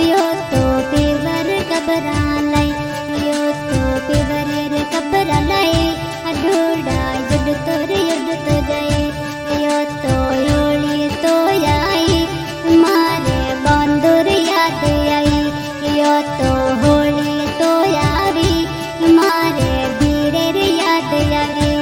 यो तो पेवर कबरालाई यो तो पेवर कबरालाई अडोड़ा युद्ध तो जाए यो तो योली तो आई मारे बंदूर याद आई यो तो होली तो यारी मारे वीर याद आई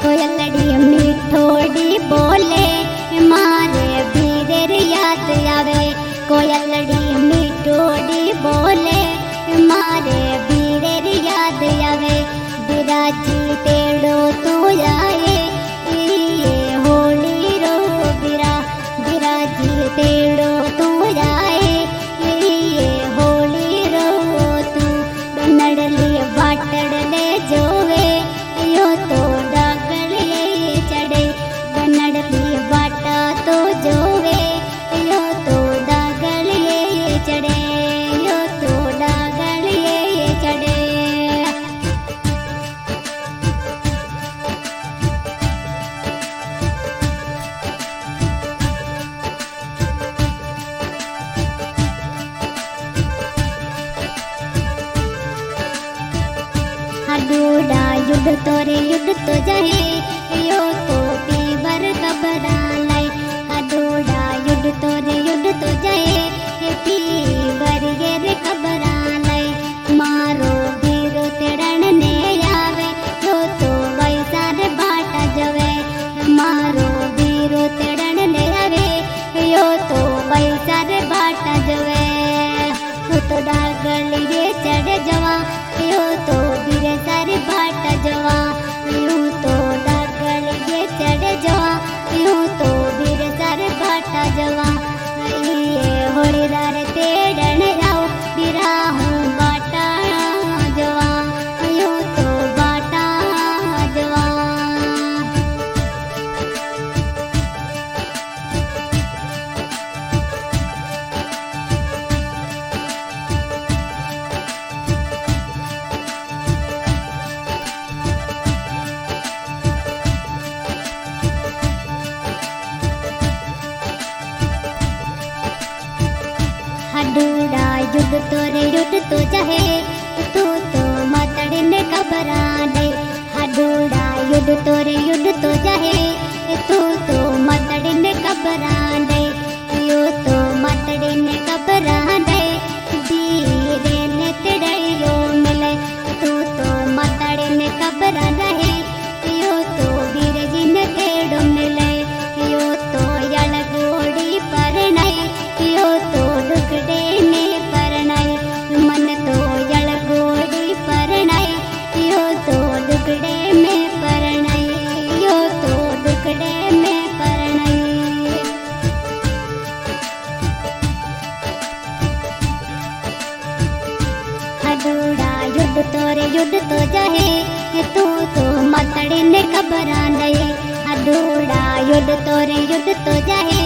कोयलड़ी मीठोड़ी बोले मारे वीर याद आवे कोयलड़ी मीठोड़ी बोले मारे वीर याद आवे बिराजी तेड़ो तो आए ये होली रो बिराजी तेड़ो तो आए ये होली रो तू बनड़ली बाटड़ले जोवे यो तो बनड़ली बाटा तो जोवे यो तो डागल ये चढ़े यो तो डागल ये चढ़े हडूडा युद्ध तो जाए यो तो पेवर कबरालाई हडूडा युद्ध तो जाए पेवर गे कबरालाई मारो वीरो तेड़न ने आवे यो तो वैसार बाटा जवे मारो वीरो तेड़न ने आवे यो तो वैसार बाटा जवे यो तो डागल ये चढ़ जवा यो तो वीर सारे बाटा जवा यो तो डागल ये चढ़ जवा यो तो वीर सारे बाटा जवा ये होलीदार तेड़न आओ बिरा हूँ बाटा जवा यो तो बाटा जवा हडूडा युद्ध तो जाए तू तो मतड़न कबराले हडूडा युद्ध तो जाए तू तो मतड़न कबराले यो तो मतड़न कबराले धीरे ने तेड़ियो मिले तू तो मतड़न कबराले यो तो वीर जिन तेड़ो मिले यो तो यलगोड़ी परनाई यो तो दुखड़े में परनाई मन तो यलगोड़ी परनाई यो तो दुखड़े में परनाई यो तो दुखड़े में परनाई हडूडा युद्ध तो जाए तू तो मतड़न कबराले हडूडा युद्ध तो जाए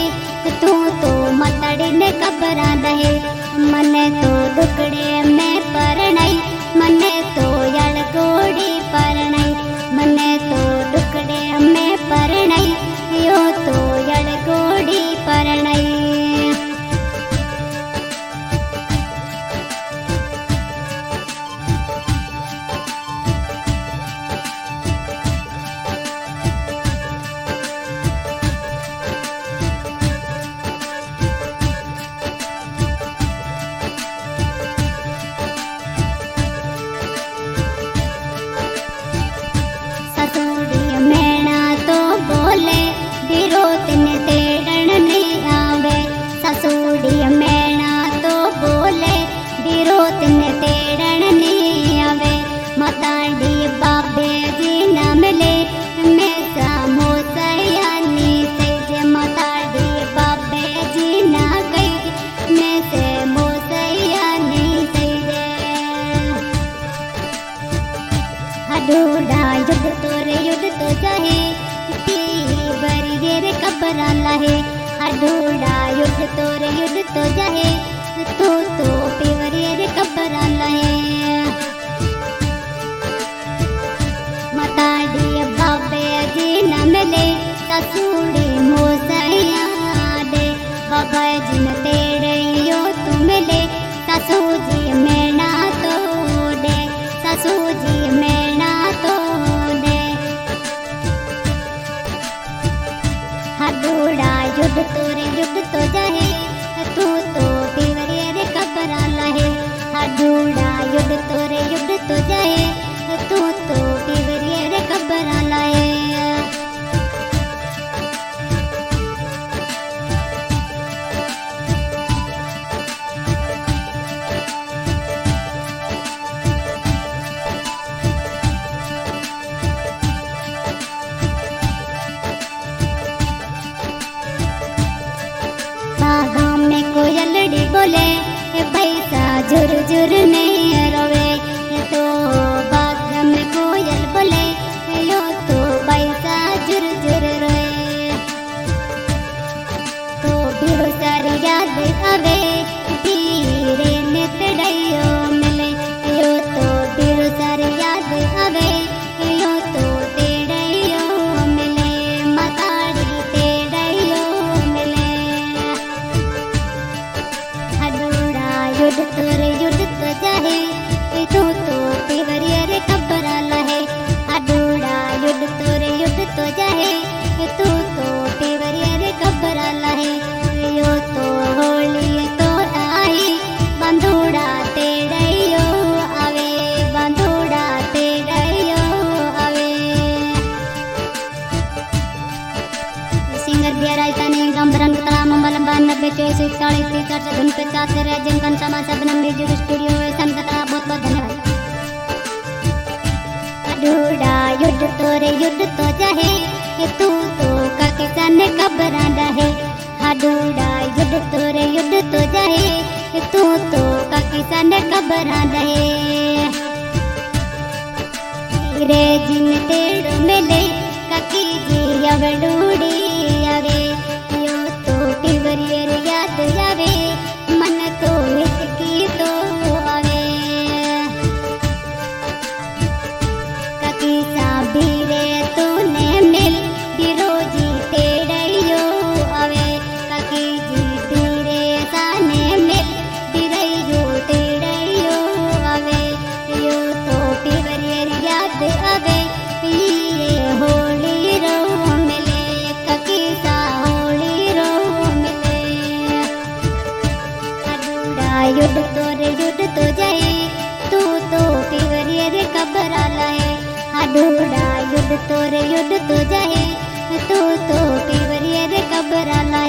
तू तो मतड़न कबराले मने तो दुखड़े में परनाई मने तो यलगोड़ी परनाई मने तो दुखड़े में परनाई यो तो यलगोड़ी परनाई लहे अधूरा युद्ध तो जाहे तू तो पीवरियर कबरा लहे मताड़ी बाबे जी न मिले ससुड़ी मोसैया दे बाबा जी न तेरे यो तू मिले ससु जी मेना तो दे ससु जी मेना तो दे अधूरा युद्ध तो जाहे तू तो पीवरियर कबरा लहे अधूरा युद्ध तो जाहे तू तो पीवरियर कबरा लहे कोयलड़ी बोले पैसा झुर झुर नहीं रोवे तो बाग में कोयल बोले यो तो पैसा झुर झुर रोए तो बिरो सारी याद आवे धीरे नितड़ियो मिले यो तो बिरो सारी याद आवे यो तो तेड़ियो मिले मताड़ी तेड़ियो मिले युद्ध तो जाहे तू तो पीवरियर कबरा लहे अधूरा युद्ध तो जाहे तू तो पीवरियर कबरा लहे यो तो होली तो आई बंधुड़ा तेड़ियो आवे बंधुड़ा तेड़ियो आवे सिंगर दिया राजधानी गंभरन तला मलबा 90 धुन 50 रैजन कंसामा सबनम म्यूजिक स्टूडियो संकता बहुत बहुत धन्यवाद अधूरा युद्ध तो जाहे तू तो का किसान कबरा रहे अधूरा युद्ध तो जाहे तू तो का किसान कबरा रहे रे जिन तेड़ मिले काकी जी अवडूड़ी आवे यो तो पीवरियर याद आवे मन तो हिचकी तो आवे काकी साबीरे तूने मिल बिरोजी तेड़ियो आवे काकी जी तेरे साने मिल बिरैयो तेड़ियो आवे यो तो पीवरियर याद आवे ये होली रो मिले काकी सा होली रो मिले अधूरा युद्ध तो जाए तू तो पीवरियर कबरा लहे अधूरा युद्ध तो जाए तू तो पीवरियर कबरा लहे।